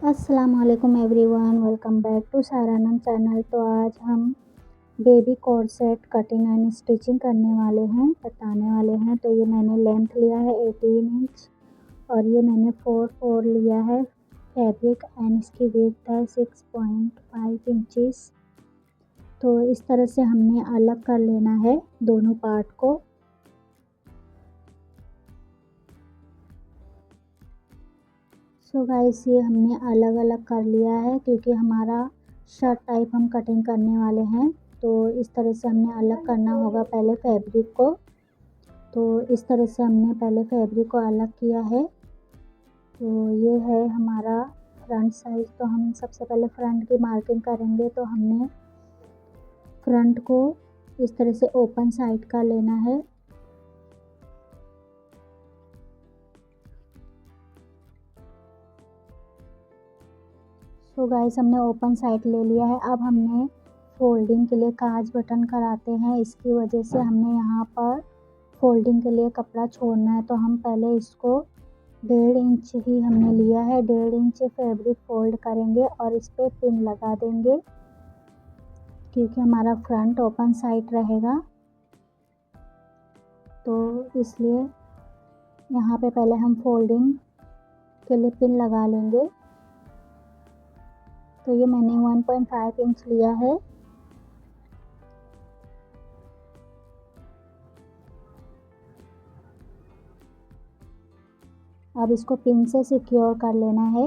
अस्सलाम वालेकुम everyone, welcome back to Sairanand channel. तो आज हम baby coat set cutting and stitching करने वाले हैं, बताने वाले हैं। तो ये मैंने लेंथ लिया है 18 इंच और ये मैंने 4 लिया है फैब्रिक एंड इसकी विड्थ है 6.5 इंचज़। तो इस तरह से हमने अलग कर लेना है दोनों पार्ट को। सो गाइस, ये हमने अलग अलग कर लिया है क्योंकि हमारा शर्ट टाइप हम कटिंग करने वाले हैं। तो इस तरह से हमने अलग करना होगा पहले फैब्रिक को। तो इस तरह से हमने पहले फैब्रिक को अलग किया है। तो ये है हमारा फ्रंट साइज। तो हम सबसे पहले फ्रंट की मार्किंग करेंगे। तो हमने फ्रंट को इस तरह से ओपन साइड का लेना है। तो गाइस, हमने ओपन साइड ले लिया है। अब हमने फोल्डिंग के लिए काज बटन कराते हैं, इसकी वजह से हमने यहाँ पर फोल्डिंग के लिए कपड़ा छोड़ना है। तो हम पहले इसको 1.5 इंच ही हमने लिया है, 1.5 इंच फैब्रिक फोल्ड करेंगे और इस पर पिन लगा देंगे क्योंकि हमारा फ्रंट ओपन साइड रहेगा। तो इसलिए यहाँ पे पहले हम फोल्डिंग के लिए पिन लगा लेंगे। तो ये मैंने 1.5 इंच लिया है। अब इसको पिन से सिक्योर कर लेना है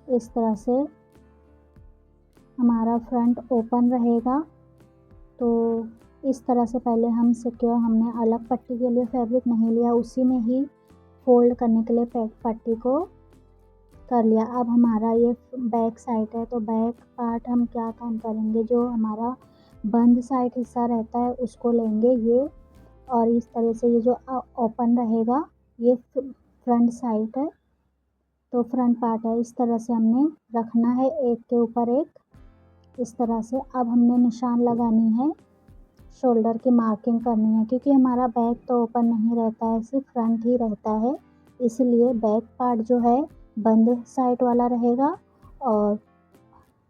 इस तरह से। हमारा फ्रंट ओपन रहेगा। तो इस तरह से पहले हम सिक्योर, हमने अलग पट्टी के लिए फैब्रिक नहीं लिया, उसी में ही फोल्ड करने के लिए पट्टी को कर लिया। अब हमारा ये बैक साइड है। तो बैक पार्ट हम क्या काम करेंगे, जो हमारा बंद साइड हिस्सा रहता है उसको लेंगे ये, और इस तरह से ये जो ओपन रहेगा ये फ्रंट साइड है। तो फ्रंट पार्ट है, इस तरह से हमने रखना है एक के ऊपर एक, इस तरह से। अब हमने निशान लगानी है, शोल्डर की मार्किंग करनी है क्योंकि हमारा बैक तो ओपन नहीं रहता है, सिर्फ फ्रंट ही रहता है। इसलिए बैक पार्ट जो है बंद साइड वाला रहेगा और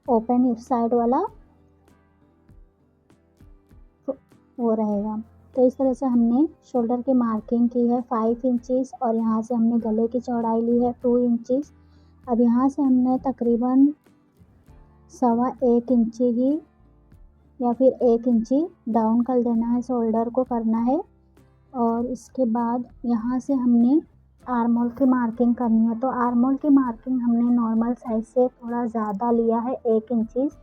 ओपन साइड वाला वो रहेगा। तो इस तरह से हमने शोल्डर की मार्किंग की है 5 इंचज़ और यहाँ से हमने गले की चौड़ाई ली है 2 इंचज़। अब यहाँ से हमने तकरीबन 1.25 इंची ही या फिर 1 इंची डाउन कर देना है, शोल्डर को करना है। और इसके बाद यहाँ से हमने आर्म होल की मार्किंग करनी है। तो आर्म होल की मार्किंग हमने नॉर्मल साइज से थोड़ा ज़्यादा लिया है 1 इंचज़।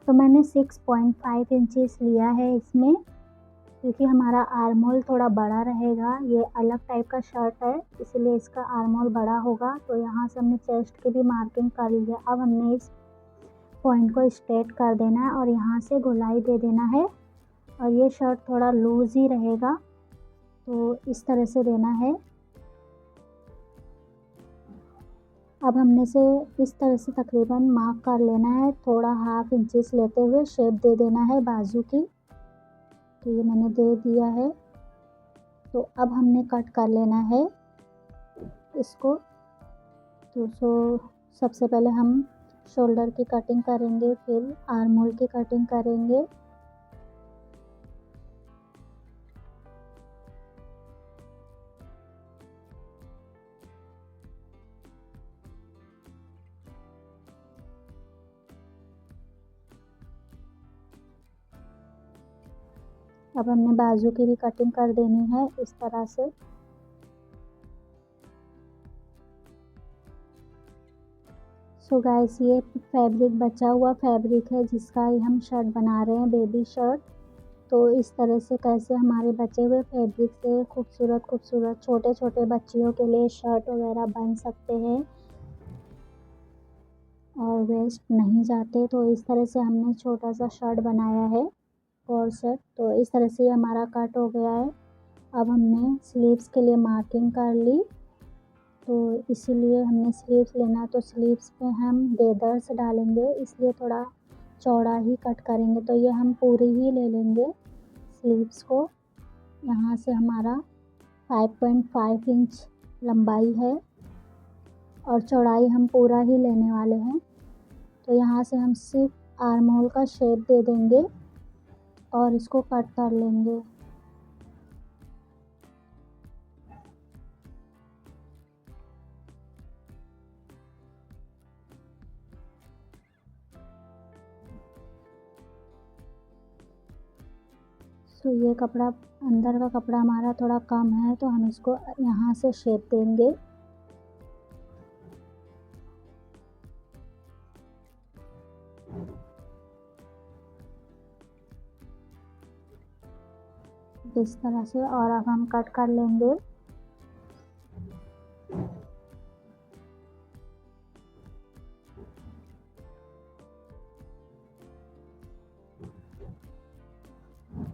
तो मैंने 6.5 इंचज़ लिया है इसमें क्योंकि हमारा आर्म होल थोड़ा बड़ा रहेगा। ये अलग टाइप का शर्ट है इसलिए इसका आर्म होल बड़ा होगा। तो यहाँ से हमने चेस्ट की भी मार्किंग कर ली है। अब हमने इस पॉइंट को स्ट्रेट कर देना है और यहाँ से गोलाई दे देना है और ये शर्ट थोड़ा लूज ही रहेगा, तो इस तरह से देना है। अब हमने से इस तरह से तकरीबन मार्क कर लेना है, थोड़ा 1/2 इंचज़ लेते हुए शेप दे देना है बाजू की। तो ये मैंने दे दिया है। तो अब हमने कट कर लेना है इसको। तो सबसे पहले हम शोल्डर की कटिंग करेंगे, फिर आर्म होल की कटिंग करेंगे। अब हमने बाजू की भी कटिंग कर देनी है इस तरह से। सो गाइस, ये फैब्रिक बचा हुआ फैब्रिक है जिसका ही हम शर्ट बना रहे हैं, बेबी शर्ट। तो इस तरह से कैसे हमारे बचे हुए फैब्रिक से खूबसूरत खूबसूरत छोटे छोटे बच्चियों के लिए शर्ट वगैरह बन सकते हैं और वेस्ट नहीं जाते। तो इस तरह से हमने छोटा सा शर्ट बनाया है कोट सेट। तो इस तरह से हमारा कट हो गया है। अब हमने स्लीव्स के लिए मार्किंग कर ली, तो इसीलिए हमने स्लीव्स लेना, तो स्लीव्स पे हम गेदर्स डालेंगे इसलिए थोड़ा चौड़ा ही कट करेंगे। तो ये हम पूरी ही ले लेंगे स्लीव्स को। यहाँ से हमारा 5.5 इंच लंबाई है और चौड़ाई हम पूरा ही लेने वाले हैं। तो यहाँ से हम सिर्फ आर्म होल का शेप दे देंगे और इसको कट कर लेंगे। तो ये कपड़ा, अंदर का कपड़ा हमारा थोड़ा कम है तो हम इसको यहाँ से शेप देंगे। इस तरह से, और अब हम कट कर लेंगे।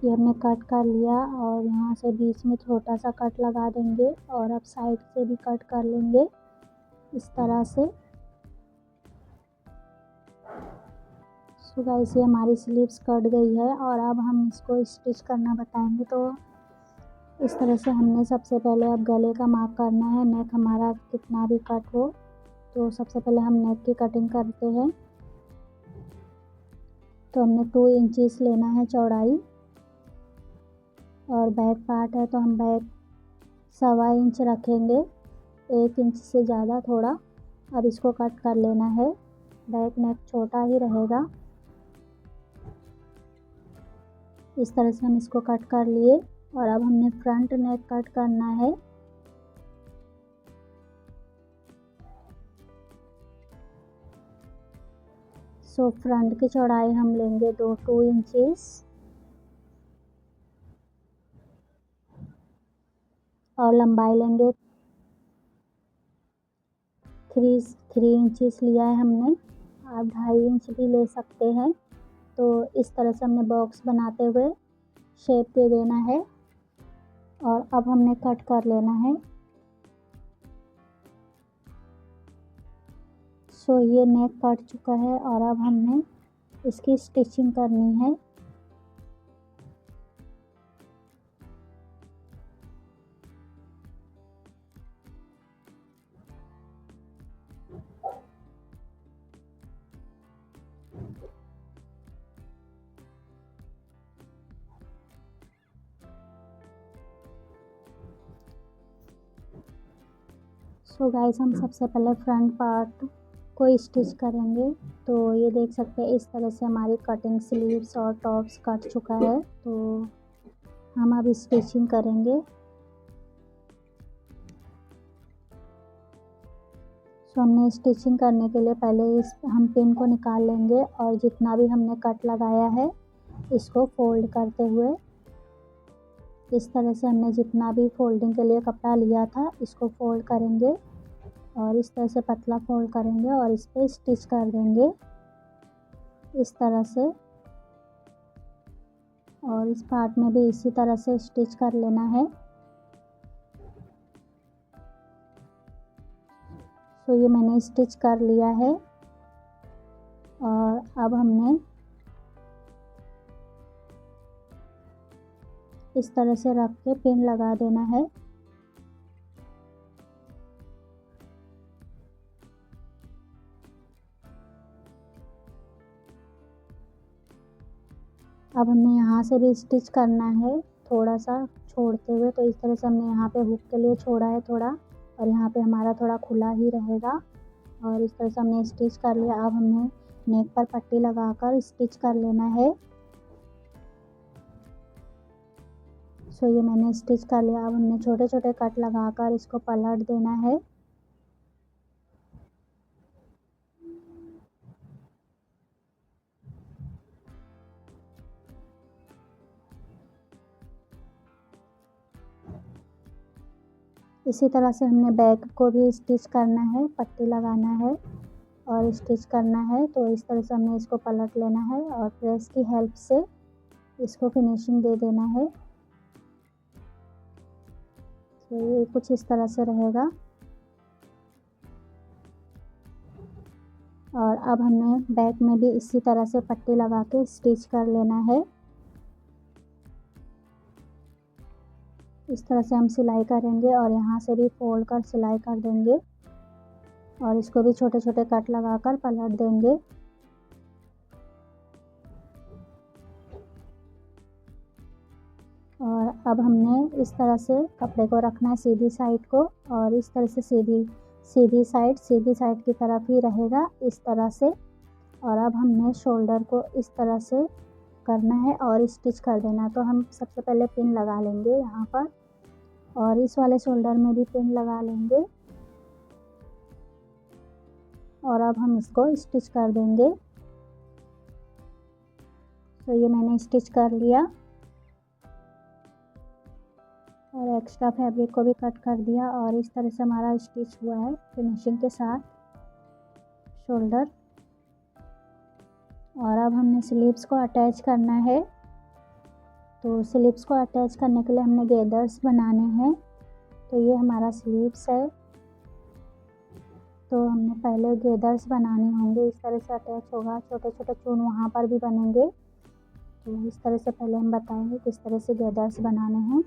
ये हमने कट कर लिया और यहाँ से बीच में छोटा सा कट लगा देंगे और अब साइड से भी कट कर लेंगे इस तरह से। सो गाइस, ये हमारी स्लीव्स कट गई है और अब हम इसको स्टिच करना बताएंगे। तो इस तरह से हमने सबसे पहले अब गले का मार्क करना है, नेक हमारा कितना भी कट हो। तो सबसे पहले हम नेक की कटिंग करते हैं। तो हमने 2 इंचेस लेना है चौड़ाई, और बैक पार्ट है तो हम बैक 1.25 इंच रखेंगे, 1 इंच से ज़्यादा थोड़ा। अब इसको कट कर लेना है, बैक नेक छोटा ही रहेगा। इस तरह से हम इसको कट कर लिए और अब हमने फ्रंट नेक कट करना है। सो फ्रंट की चौड़ाई हम लेंगे 2 इंचेस और लंबाई लेंगे 3 इंचेस लिया है हमने। आप 2.5 इंच भी ले सकते हैं। तो इस तरह से हमने बॉक्स बनाते हुए शेप दे देना है और अब हमने कट कर लेना है। सो ये नेक कट चुका है और अब हमने इसकी स्टिचिंग करनी है। सो गाइस, हम सबसे पहले फ्रंट पार्ट को स्टिच करेंगे। तो ये देख सकते हैं इस तरह से हमारी कटिंग स्लीव्स और टॉप्स कट चुका है। तो हम अब स्टिचिंग करेंगे। सो हमने स्टिचिंग करने के लिए पहले हम पिन को निकाल लेंगे और जितना भी हमने कट लगाया है इसको फोल्ड करते हुए, इस तरह से हमने जितना भी फोल्डिंग के लिए कपड़ा लिया था इसको फोल्ड करेंगे और इस तरह से पतला फोल्ड करेंगे और इस पर स्टिच कर देंगे इस तरह से। और इस पार्ट में भी इसी तरह से स्टिच कर लेना है। तो ये मैंने स्टिच कर लिया है और अब हमने इस तरह से रख के पिन लगा देना है। अब हमने यहाँ से भी स्टिच करना है थोड़ा सा छोड़ते हुए। तो इस तरह से हमने यहाँ पे हुक के लिए छोड़ा है थोड़ा, और यहाँ पे हमारा थोड़ा खुला ही रहेगा। और इस तरह से हमने स्टिच कर लिया। अब हमने नेक पर पट्टी लगाकर स्टिच कर लेना है। सो ये मैंने स्टिच कर लिया। अब हमने छोटे छोटे कट लगाकर इसको पलट देना है। इसी तरह से हमने बैक को भी स्टिच करना है, पट्टी लगाना है और स्टिच करना है। तो इस तरह से हमने इसको पलट लेना है और प्रेस की हेल्प से इसको फिनिशिंग दे देना है। तो ये कुछ इस तरह से रहेगा। और अब हमें बैक में भी इसी तरह से पट्टी लगा के स्टिच कर लेना है। इस तरह से हम सिलाई करेंगे और यहाँ से भी फोल्ड कर सिलाई कर देंगे। और इसको भी छोटे छोटे कट लगाकर पलट देंगे। और अब हमने इस तरह से कपड़े को रखना है सीधी साइड को, और इस तरह से सीधी साइड की तरफ ही रहेगा इस तरह से। और अब हमने शोल्डर को इस तरह से करना है और स्टिच कर देना है। तो हम सबसे पहले पिन लगा लेंगे यहाँ पर, और इस वाले शोल्डर में भी पिन लगा लेंगे, और अब हम इसको स्टिच कर देंगे। तो ये मैंने स्टिच कर लिया और एक्स्ट्रा फैब्रिक को भी कट कर दिया, और इस तरह से हमारा स्टिच हुआ है फिनिशिंग के साथ शोल्डर। और अब हमने स्लीव्स को अटैच करना है। तो स्लीव्स को अटैच करने के लिए हमने गैदर्स बनाने हैं। तो ये हमारा स्लीव्स है, तो हमने पहले गैदर्स बनाने होंगे। इस तरह से अटैच होगा, छोटे छोटे चून वहाँ पर भी बनेंगे। तो इस तरह से पहले हम बताएंगे किस तरह से गैदर्स बनाने हैं।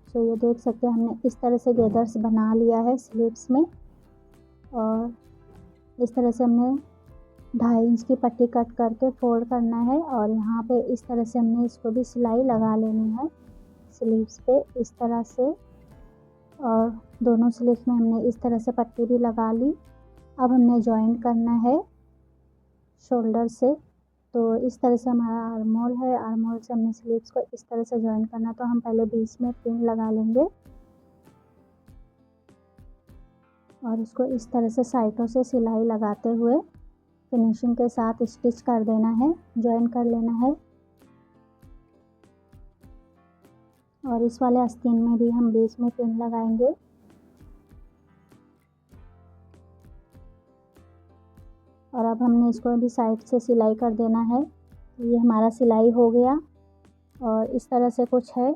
तो ये देख सकते हैं हमने इस तरह से गैदर्स बना लिया है स्लीव्स में, और इस तरह से हमने 2.5 इंच की पट्टी कट करके फोल्ड करना है, और यहाँ पे इस तरह से हमने इसको भी सिलाई लगा लेनी है स्लीव्स पे इस तरह से। और दोनों स्लीव्स में हमने इस तरह से पट्टी भी लगा ली। अब हमने जॉइंट करना है शोल्डर से। तो इस तरह से हमारा आर्म होल है, आर्म होल से हमने स्लीव्स को इस तरह से जॉइंट करना। तो हम पहले बीच में पिन लगा लेंगे और इसको इस तरह से साइडों से सिलाई लगाते हुए फिनिशिंग के साथ स्टिच कर देना है, जॉइन कर लेना है। और इस वाले आस्तीन में भी हम बीच में पिन लगाएंगे। और अब हमने इसको भी साइड से सिलाई कर देना है। ये हमारा सिलाई हो गया, और इस तरह से कुछ है,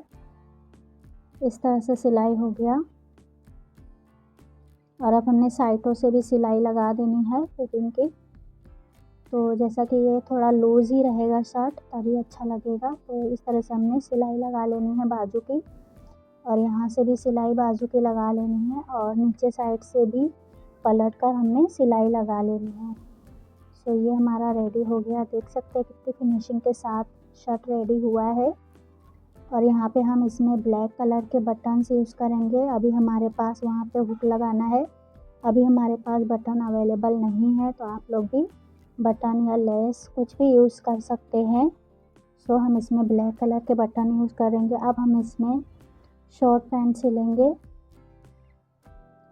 इस तरह से सिलाई हो गया। और अब हमने साइडों से भी सिलाई लगा देनी है फिटिंग की। तो जैसा कि ये थोड़ा लूज़ ही रहेगा शर्ट, तभी अच्छा लगेगा। तो इस तरह से हमने सिलाई लगा लेनी है बाजू की, और यहाँ से भी सिलाई बाजू की लगा लेनी है, और नीचे साइड से भी पलट कर हमने सिलाई लगा लेनी है। तो ये हमारा रेडी हो गया। देख सकते हैं कितनी फिनिशिंग के साथ शर्ट रेडी हुआ है। और यहाँ पे हम इसमें ब्लैक कलर के बटन्स यूज़ करेंगे। अभी हमारे पास वहाँ पे हुक लगाना है, अभी हमारे पास बटन अवेलेबल नहीं है। तो आप लोग भी बटन या लेस कुछ भी यूज़ कर सकते हैं। सो हम इसमें ब्लैक कलर के बटन यूज़ करेंगे। अब हम इसमें शॉर्ट पैंट सिलेंगे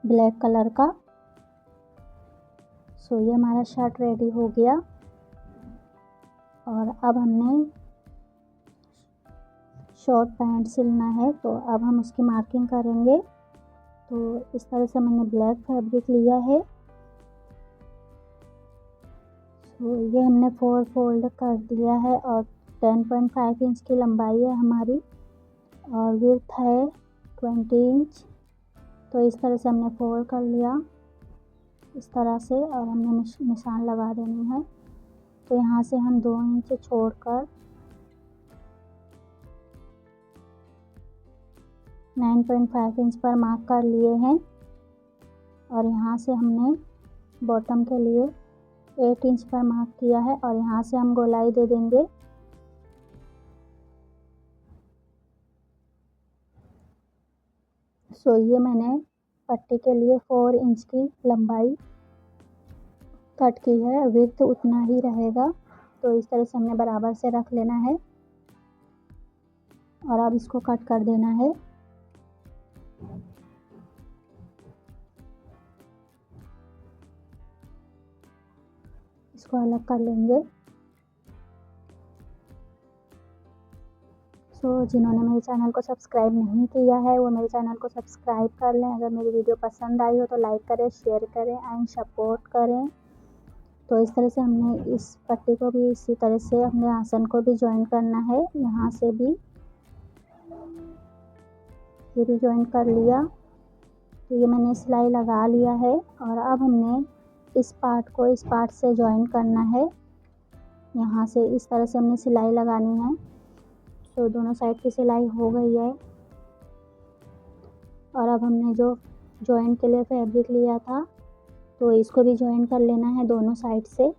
ब्लैक कलर का। सो ये हमारा शर्ट रेडी हो गया। और अब हमने शॉर्ट पैंट सिलना है, तो अब हम उसकी मार्किंग करेंगे। तो इस तरह से मैंने ब्लैक फैब्रिक लिया है। तो ये हमने 4 फोल्ड कर दिया है, और 10.5 इंच की लंबाई है हमारी, और विड्थ है 20 इंच। तो इस तरह से हमने फोल्ड कर लिया इस तरह से, और हमने निशान लगा देनी है। तो यहाँ से हम 2 इंच छोड़कर 9.5 इंच पर मार्क कर लिए हैं, और यहाँ से हमने बॉटम के लिए 8 इंच पर मार्क किया है, और यहाँ से हम गोलाई दे देंगे। सो ये मैंने पट्टी के लिए 4 इंच की लंबाई कट की है, विड्थ उतना ही रहेगा। तो इस तरह से हमने बराबर से रख लेना है, और अब इसको कट कर देना है। इसको अलग कर लेंगे। सो जिन्होंने मेरे चैनल को सब्सक्राइब नहीं किया है वो मेरे चैनल को सब्सक्राइब कर लें। अगर मेरी वीडियो पसंद आई हो तो लाइक करें, शेयर करें एंड सपोर्ट करें। तो इस तरह से हमने इस पट्टी को भी इसी तरह से हमने आसन को भी ज्वाइन करना है। यहाँ से भी ये भी ज्वाइन कर लिया। तो ये मैंने सिलाई लगा लिया है, और अब हमने इस पार्ट को इस पार्ट से ज्वाइन करना है। यहाँ से इस तरह से हमने सिलाई लगानी है। तो दोनों साइड की सिलाई हो गई है, और अब हमने जो जॉइंट के लिए फैब्रिक लिया था तो इसको भी ज्वाइन कर लेना है दोनों साइड से।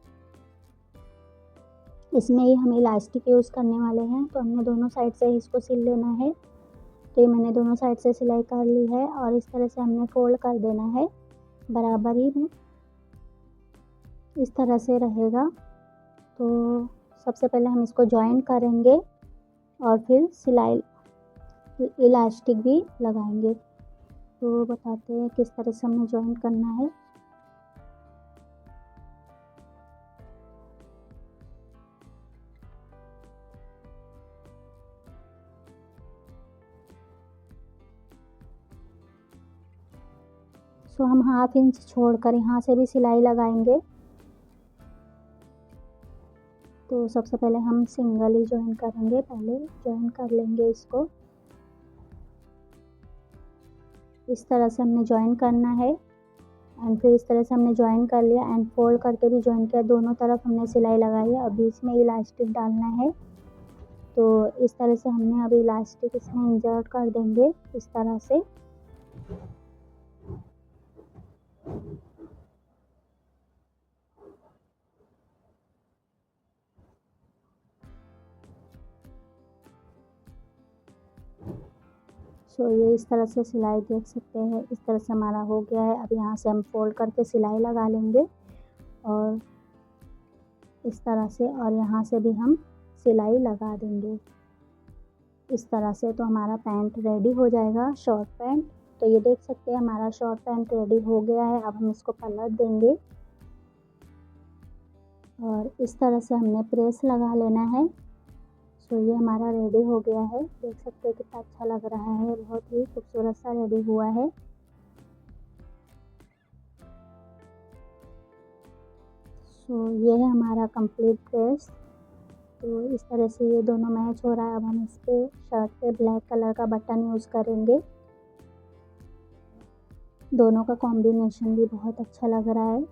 इसमें ही हम इलास्टिक यूज़ करने वाले हैं, तो हमने दोनों साइड से इसको सिल लेना है। तो ये मैंने दोनों साइड से सिलाई कर ली है और इस तरह से हमने फोल्ड कर देना है बराबरी में, इस तरह से रहेगा। तो सबसे पहले हम इसको ज्वाइन करेंगे और फिर सिलाई इलास्टिक भी लगाएंगे। तो बताते हैं किस तरह से हमें ज्वाइन करना है। सो हम 1/2 इंच छोड़कर यहाँ से भी सिलाई लगाएंगे। तो सबसे पहले हम सिंगल ही ज्वाइन करेंगे, पहले ज्वाइन कर लेंगे इसको। इस तरह से हमने ज्वाइन करना है एंड फिर इस तरह से हमने ज्वाइन कर लिया एंड फोल्ड करके भी ज्वाइन किया। दोनों तरफ हमने सिलाई लगाई है। अब बीच में इलास्टिक डालना है। तो इस तरह से हमने अभी इलास्टिक इसमें इंसर्ट कर देंगे इस तरह से। सो ये इस तरह से सिलाई देख सकते हैं, इस तरह से हमारा हो गया है। अब यहाँ से हम फोल्ड करके सिलाई लगा लेंगे और इस तरह से, और यहाँ से भी हम सिलाई लगा देंगे इस तरह से। तो हमारा पैंट रेडी हो जाएगा, शॉर्ट पैंट। तो ये देख सकते हैं हमारा शॉर्ट पैंट रेडी हो गया है। अब हम इसको पलट देंगे और इस तरह से हमने प्रेस लगा लेना है। तो ये हमारा रेडी हो गया है। देख सकते हैं कितना अच्छा लग रहा है, बहुत ही खूबसूरत सा रेडी हुआ है। सो ये है हमारा कंप्लीट ड्रेस। तो इस तरह से ये दोनों मैच हो रहा है। अब हम इस पे शर्ट पे ब्लैक कलर का बटन यूज़ करेंगे। दोनों का कॉम्बिनेशन भी बहुत अच्छा लग रहा है।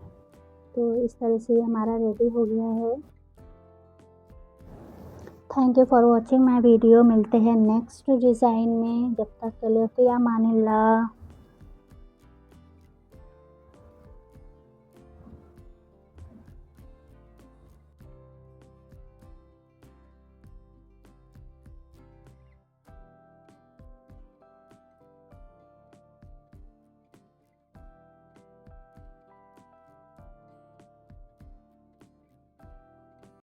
तो इस तरह से ये हमारा रेडी हो गया है। Thank you for watching my video. मिलते हैं नेक्स्ट डिज़ाइन में। जब तक के लिए फ़िया अमानिल्लाह।